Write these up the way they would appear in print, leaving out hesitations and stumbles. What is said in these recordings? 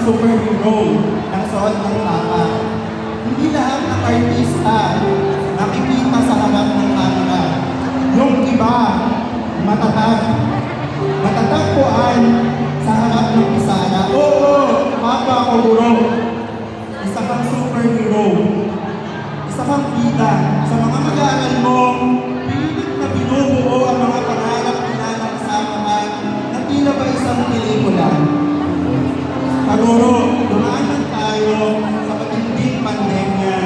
superhero ng suot ng tapa. Hindi lahat ng artista nakikita sa harap ng camera. Yung iba, matatag. Matatagpuan sa harap ng pisana. Oo, papa o guro. Isa kang superhero. Isa kang bida. Sa mga mag-aaral mo, pilit na binubuo ang mga pangarap nila na kasama ka na tila ba isang pelikula. Paguro, dumaanan tayo sa matinding pandemya.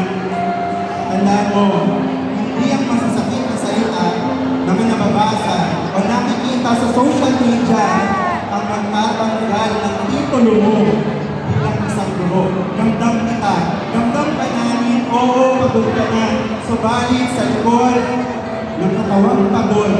Tanda mo, hindi ang masasakit na salita na may nababasa o nakikita sa social media ang magtatanggal ng titulo mo bilang isang guro. Ramdam kita, ramdam ka namin, oo, pagod ka na. Subalit sa likod ng katawang pagod,